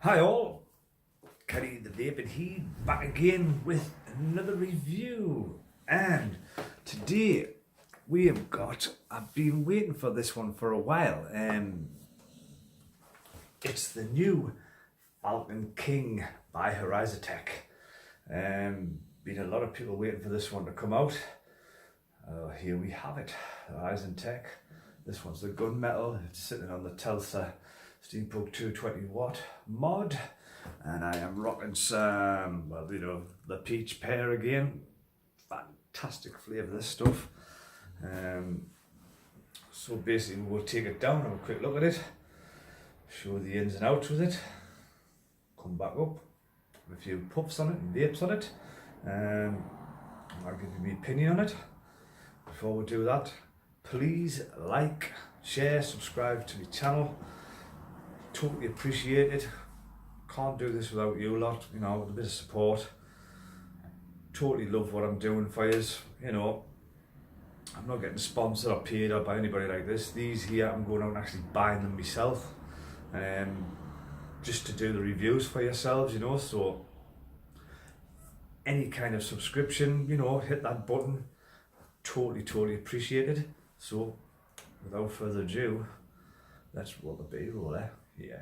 Hi all, Kenny the Vaping here, back again with another review. And today we have got, I've been waiting for this one for a while, it's the new Falcon King by Horizon-Tech. Been a lot of people waiting for this one to come out. Here we have it, Horizon-Tech. This one's the gunmetal, it's sitting on the Telsa Steampunk 220 watt mod, and I am rocking some, well, you know, the peach pear again. Fantastic flavour, this stuff. So basically we'll take it down, have a quick look at it, show the ins and outs with it, come back up with a few puffs on it and vapes on it, I'll give you my opinion on it. Before we do that, please like, share, subscribe to my channel. Totally appreciate it. Can't do this without you lot, you know, with a bit of support. Totally love what I'm doing for you. You know, I'm not getting sponsored or paid or by anybody like this. These here, I'm going out and actually buying them myself, just to do the reviews for yourselves, you know. So any kind of subscription, you know, hit that button. Totally appreciated. So without further ado, let's roll the B-roll there. Yeah.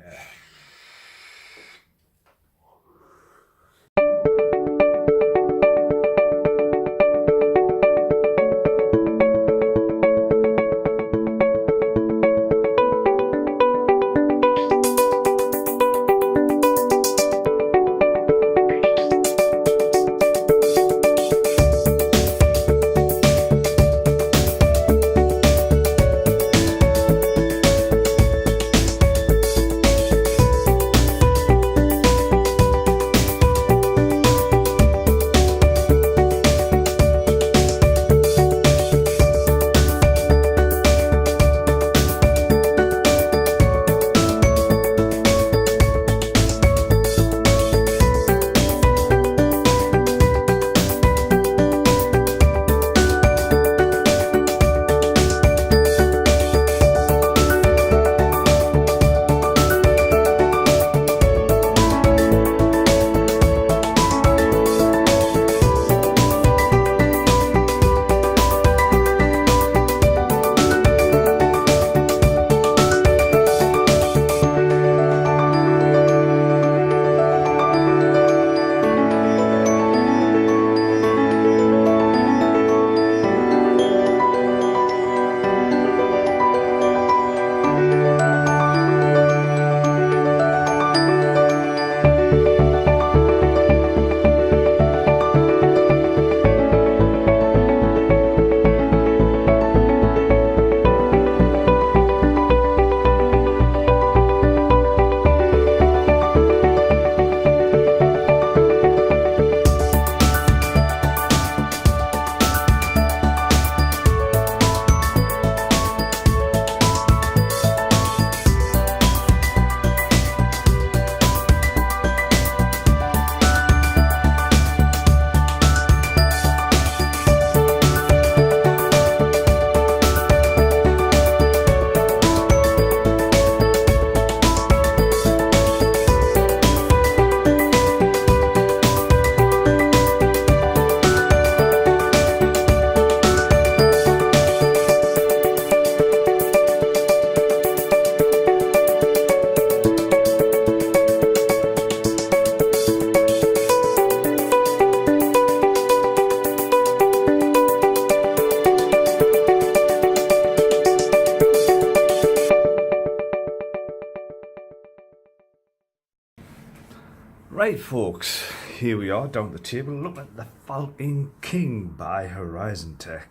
Right folks, here we are down at the table looking at the Falcon King by Horizon-Tech.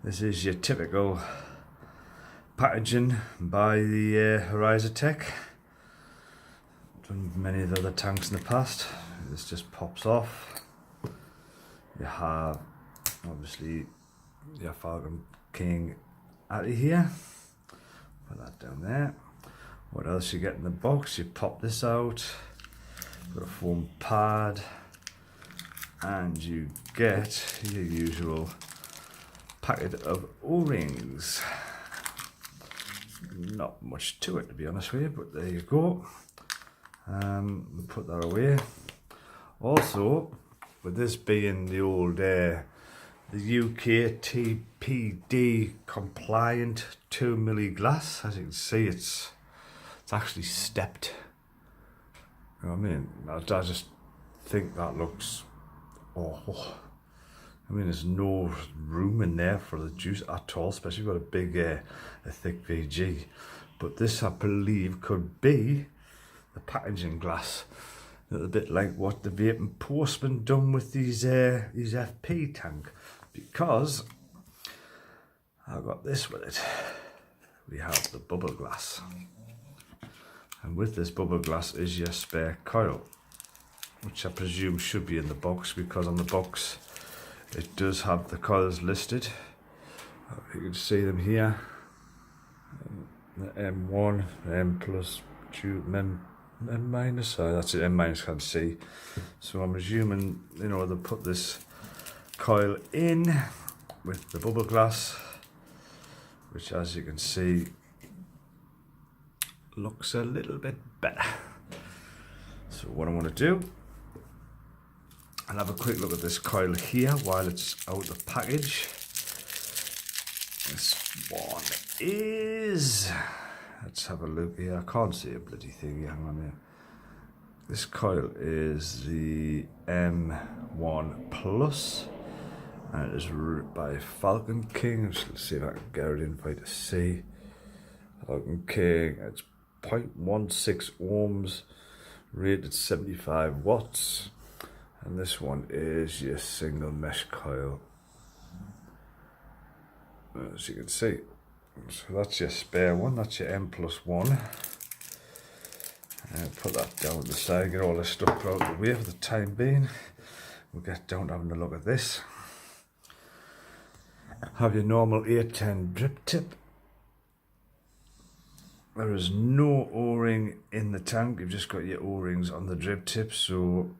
This is your typical packaging by the Horizon-Tech. Done many of the other tanks in the past. This just pops off. You have obviously your Falcon King out of here. Put that down there. What else you get in the box? You pop this out. Got a foam pad, and you get your usual packet of O-rings. Not much to it, to be honest with you, but there you go. We'll put that away. Also, with this being the old the UK TPD compliant 2mm glass, as you can see, it's actually stepped. You know what I mean? I just think that looks awful. I mean, there's no room in there for the juice at all, especially with a big, a thick VG. But this, I believe, could be the packaging glass. A little bit like what the Vaping Postman done with these FP tank. Because I've got this with it. We have the bubble glass. And with this bubble glass is your spare coil, which I presume should be in the box, because on the box it does have the coils listed. You can see them here. The M1, M plus, M minus, sorry, that's it, M minus, can't see. So I'm assuming, you know, they'll put this coil in with the bubble glass, which, as you can see, looks a little bit better. So what I want to do, I'll have a quick look at this coil here while it's out of the package. This one is, let's have a look here. I can't see a bloody thing here. Hang on here. This coil is the M1 Plus, and it is by Falcon King. Let's see if I can get it in for you to see. Falcon King. It's 0.16 ohms, rated 75 watts, and this one is your single mesh coil, as you can see. So that's your spare one, that's your M+1. And put that down to the side, get all this stuff out of the way for the time being. We'll get down to having a look at this. Have your normal 810 drip tip. There is no O-ring in the tank, you've just got your O-rings on the drip tip, so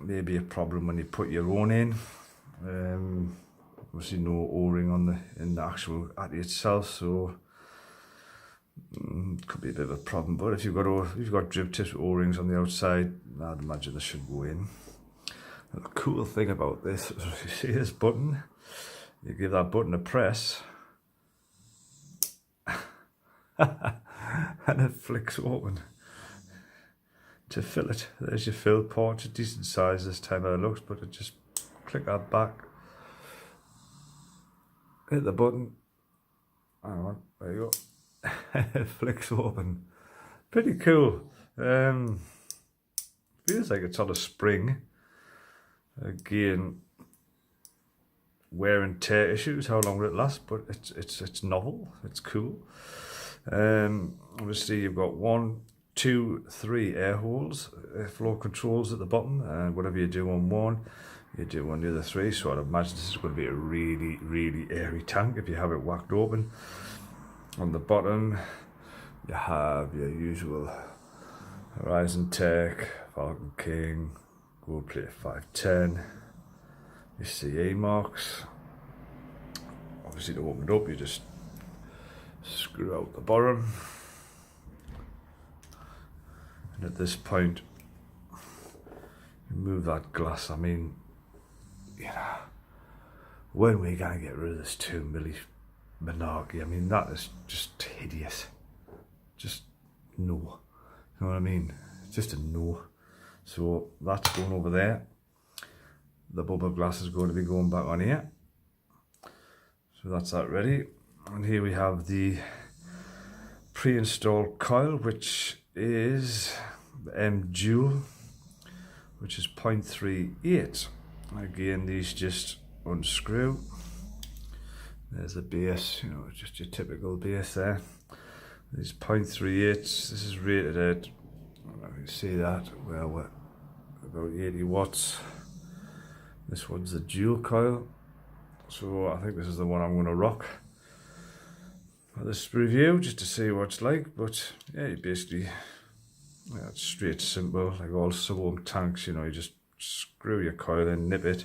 maybe a problem when you put your own in. Obviously no O-ring on in the actual Atty itself, so it could be a bit of a problem. But if you've got drip tips with O-rings on the outside, I'd imagine they should go in. And the cool thing about this is, if you see this button, you give that button a press, and it flicks open to fill it. There's your fill port. It's a decent size this time it looks, but it just click that back, hit the button, hang on, there you go. It flicks open. Pretty cool. Feels like it's on a spring. Again, wear and tear issues, how long will it last, but it's novel, it's cool. Obviously you've got 1, 2, 3 air holes, airflow controls at the bottom, and whatever you do on one, you do on the other 3. So I'd imagine this is going to be a really, really airy tank if you have it whacked open. On the bottom, you have your usual Horizon Tech, Falcon King, Gold Plate 510, your CA marks. Obviously to open it up, you just screw out the bottom, and at this point you move that glass. I mean, you know, when are we gonna get rid of this 2mm monarchy? I mean, that is just hideous. Just no, you know what I mean? It's just a no. So that's going over there. The bubble glass is going to be going back on here. So that's that ready. And here we have the pre-installed coil, which is the M Dual, which is 0.38. Again, these just unscrew. There's the base, you know, just your typical base there. These 0.38. This is rated at, I don't know if you can see that, well, what, about 80 watts. This one's the dual coil, so I think this is the one I'm going to rock for this review, just to see what it's like. But yeah, you basically, yeah, it's straight, simple, like all sub-ohm tanks, you know, you just screw your coil in, nip it,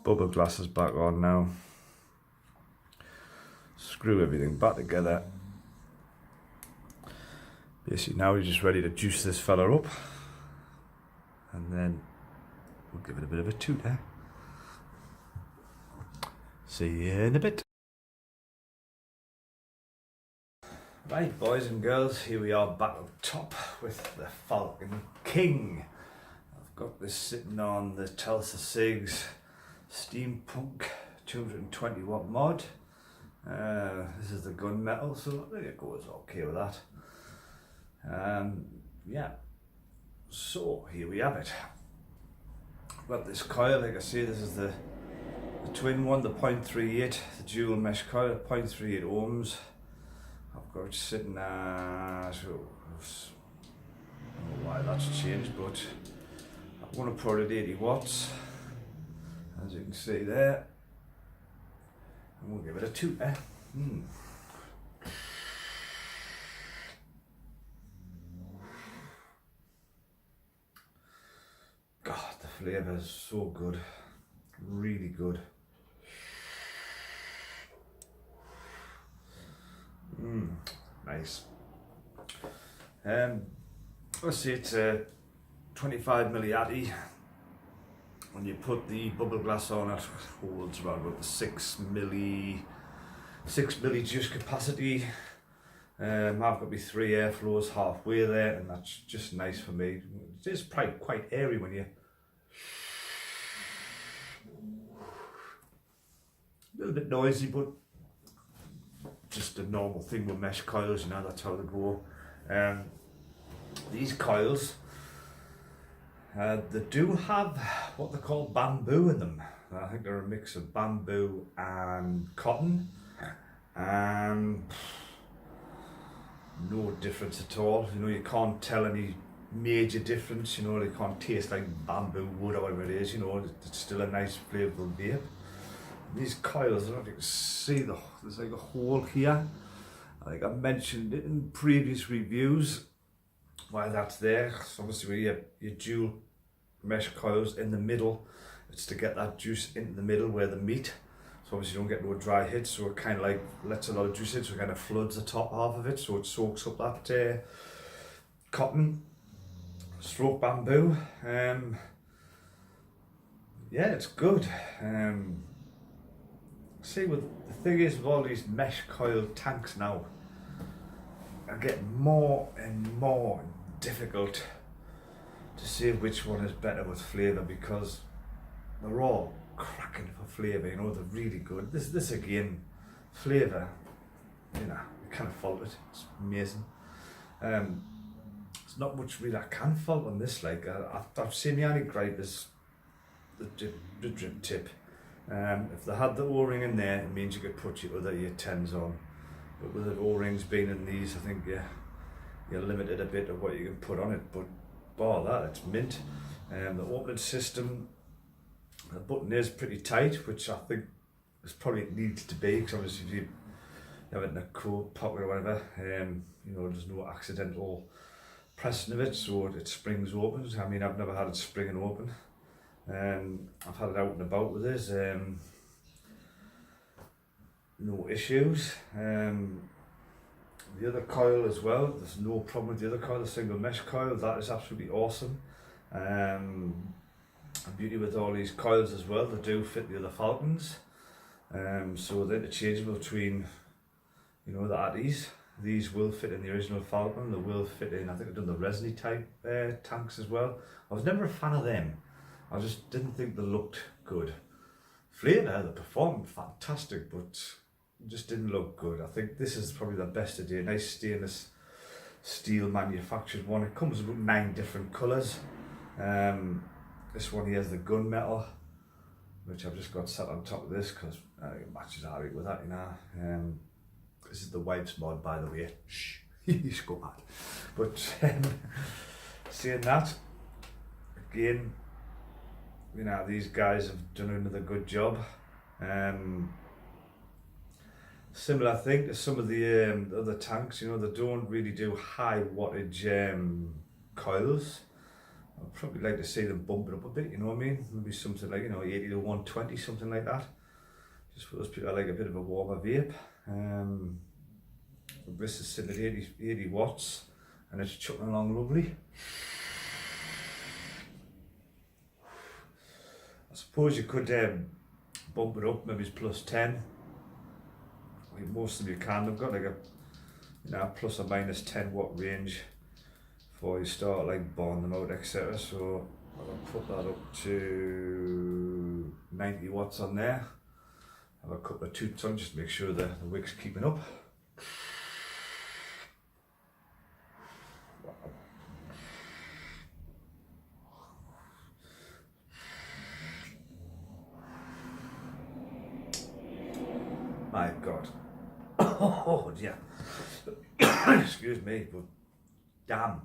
bubble glass is back on now, screw everything back together. Basically now you're just ready to juice this fella up. and then we'll give it a bit of a toot there. See you in a bit. Right, boys and girls, here we are back up top with the Falcon King. I've got this sitting on the Telsa Sigs Steampunk 220 watt mod. This is the gunmetal, so there it goes, okay with that. Yeah, so here we have it. I've got this coil, like I say, this is the twin one, the 0.38, the dual mesh coil, 0.38 ohms. I've got it sitting at, so, I don't know why that's changed, but I want to put it at 80 watts, as you can see there, and we'll give it a toot there. God, the flavour is so good, really good. Nice. Let's see, it's a 25 milliaddy. When you put the bubble glass on, it holds around about the 6 milli juice capacity. I've got my 3 airflows halfway there, and that's just nice for me. It is probably quite airy when you a little bit noisy, but just a normal thing with mesh coils, you know, that's how they go. These coils, they do have what they call bamboo in them. I think they're a mix of bamboo and cotton. No difference at all, you know, you can't tell any major difference, you know, they can't taste like bamboo wood or whatever it is, you know, it's still a nice flavourful vape. These coils, I don't know if you can see, there's like a hole here. I think I mentioned it in previous reviews why that's there. So obviously when you have your dual mesh coils in the middle, it's to get that juice into the middle where the meat. So obviously you don't get no dry hits, so it kind of like lets a lot of juice in, so it kind of floods the top half of it, so it soaks up that cotton stroke bamboo. Yeah, it's good. See, the thing is with all these mesh coil tanks now, are getting more and more difficult to say which one is better with flavour, because they're all cracking for flavour, you know, they're really good. This again, flavour, you know, you can't fault it, it's amazing. There's not much really I can fault on this, like, I've seen the only gripe is the drip tip. If they had the O-ring in there, it means you could put your other year 10s on. But with the O-rings being in these, I think you're limited a bit of what you can put on it. But bar that, it's mint. The opening system, the button is pretty tight, which I think is probably it needs to be, because obviously if you have it in a coat pocket or whatever, you know, there's no accidental pressing of it, so it springs open. I mean, I've never had it springing open. I've had it out and about with this, no issues. The other coil as well, there's no problem with the other coil, the single mesh coil, that is absolutely awesome. The beauty with all these coils as well, they do fit the other Falcons, so they're interchangeable between, you know, the Addies. These will fit in the original Falcon, they will fit in, I think I've done the resiny type tanks as well. I was never a fan of them. I just didn't think they looked good. Flavour, they performed fantastic, but just didn't look good. I think this is probably the best idea. Nice stainless steel manufactured one. It comes with 9 different colours. This one here is the gunmetal, which I've just got set on top of this because it matches alright with that, you know. This is the wipes mod, by the way. Shh, you should go mad. But saying that, again, you know, these guys have done another good job. Similar thing to some of the other tanks, you know, they don't really do high wattage coils. I'd probably like to see them bump it up a bit, you know what I mean? Maybe something like, you know, 80 to 120, something like that. Just for those people that like a bit of a warmer vape. This is sitting at 80 watts and it's chucking along lovely. suppose you could bump it up, maybe it's plus 10. Like most of them you can. They've got like a plus or minus 10 watt range before you start like bonding them out, etc. So I'll put that up to 90 watts on there. Have a couple of toots on just to make sure the wick's keeping up. My God. Oh dear. Excuse me, but damn,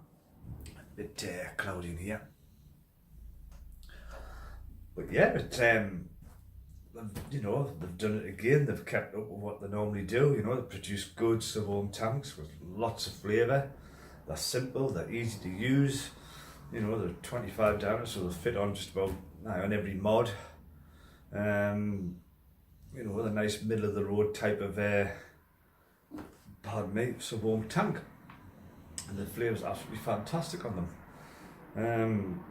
a bit cloudy in here. But yeah, you know, they've done it again. They've kept up with what they normally do. You know, they produce good sub-ohm tanks with lots of flavour. They're simple. They're easy to use. You know, they're 25 diameter, so they fit on just about on every mod. You know, with a nice middle of the road type of pardon me, sub-ohm tank, and the flavour's absolutely fantastic on them.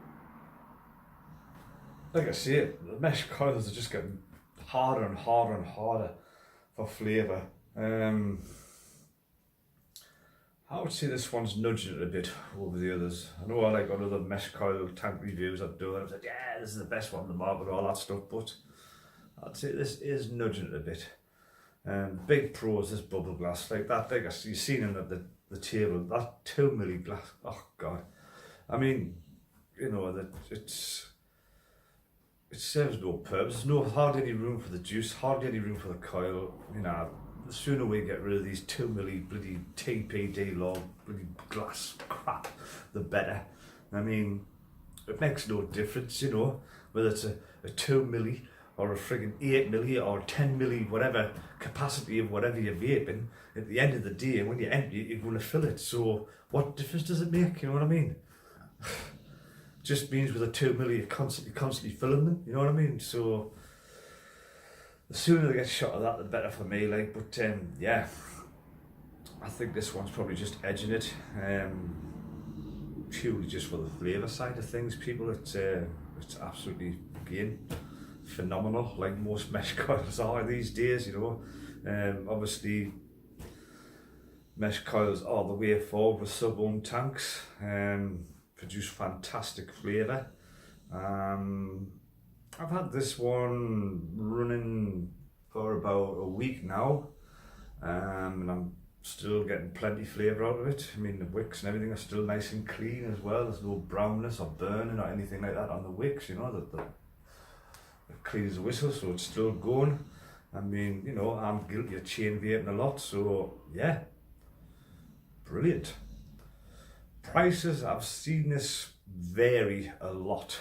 Like I say, the mesh coils are just getting harder and harder and harder for flavour. I would say this one's nudging it a bit over the others. I know I like on other mesh coil tank reviews I've done, I've said, yeah, this is the best one on the market, all that stuff, but I'd say this is nudging it a bit. Big pros, this bubble glass, like that, like you've seen it at the table, that 2 milli glass, oh God. I mean, you know, that it serves no purpose. There's hardly any room for the juice, hardly any room for the coil. You know, the sooner we get rid of these 2 milli bloody TPD long bloody glass crap, the better. I mean, it makes no difference, you know, whether it's a 2 milli or a friggin' 8 milli or 10 milli, whatever capacity of whatever you're vaping. At the end of the day, when you empty it, you're going to fill it. So what difference does it make? You know what I mean? Just means with a 2 milli, you're constantly filling them. You know what I mean? So the sooner they get shot of that, the better for me. Like, but yeah, I think this one's probably just edging it. Purely just for the flavour side of things, people. It's absolutely again phenomenal, like most mesh coils are these days, you know. Obviously mesh coils are the way forward with sub-ohm tanks. Produce fantastic flavour. I've had this one running for about a week now, and I'm still getting plenty flavour out of it. I mean, the wicks and everything are still nice and clean as well. There's no brownness or burning or anything like that on the wicks, you know, they're clean as a whistle, so it's still going. I mean, you know, I'm guilty of chain vaping a lot, so yeah, brilliant. Prices, I've seen this vary a lot.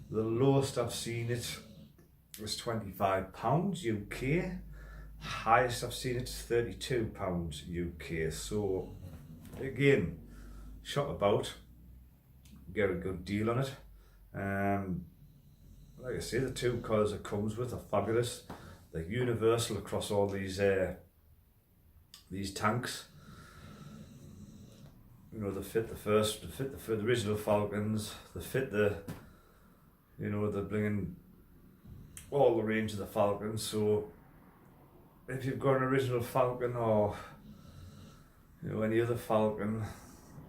The lowest I've seen it was £25 UK. Highest I've seen it is £32 UK. So again, shop about, get a good deal on it. Like I say, the two colours it comes with are fabulous. They're universal across all these tanks. You know, they fit the original Falcons. They fit the, you know, they're bringing all the range of the Falcons. So if you've got an original Falcon or, you know, any other Falcon,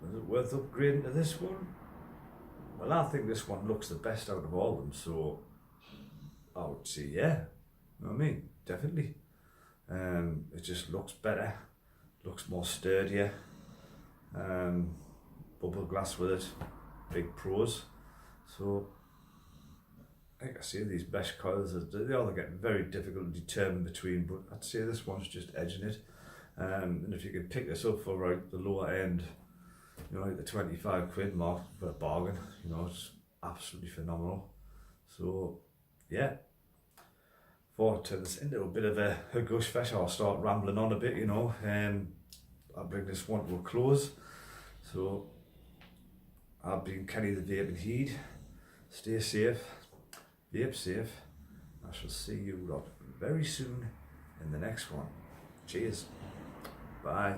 is it worth upgrading to this one? Well, I think this one looks the best out of all of them, so I would say yeah. You know what I mean? Definitely. It just looks better, looks more sturdier. Bubble glass with it, big pros. So, like I say, these mesh coils, they all get very difficult to determine between, but I'd say this one's just edging it. And if you can pick this up for right the lower end, you know, like the 25 quid mark for a bargain, you know, it's absolutely phenomenal. So, yeah, before it turns into a bit of a gush fest, I'll start rambling on a bit, you know, I'll bring this one to a close. So, I've been Kenny the Vaping Heed. Stay safe, vape safe. I shall see you lot very soon in the next one. Cheers. Bye.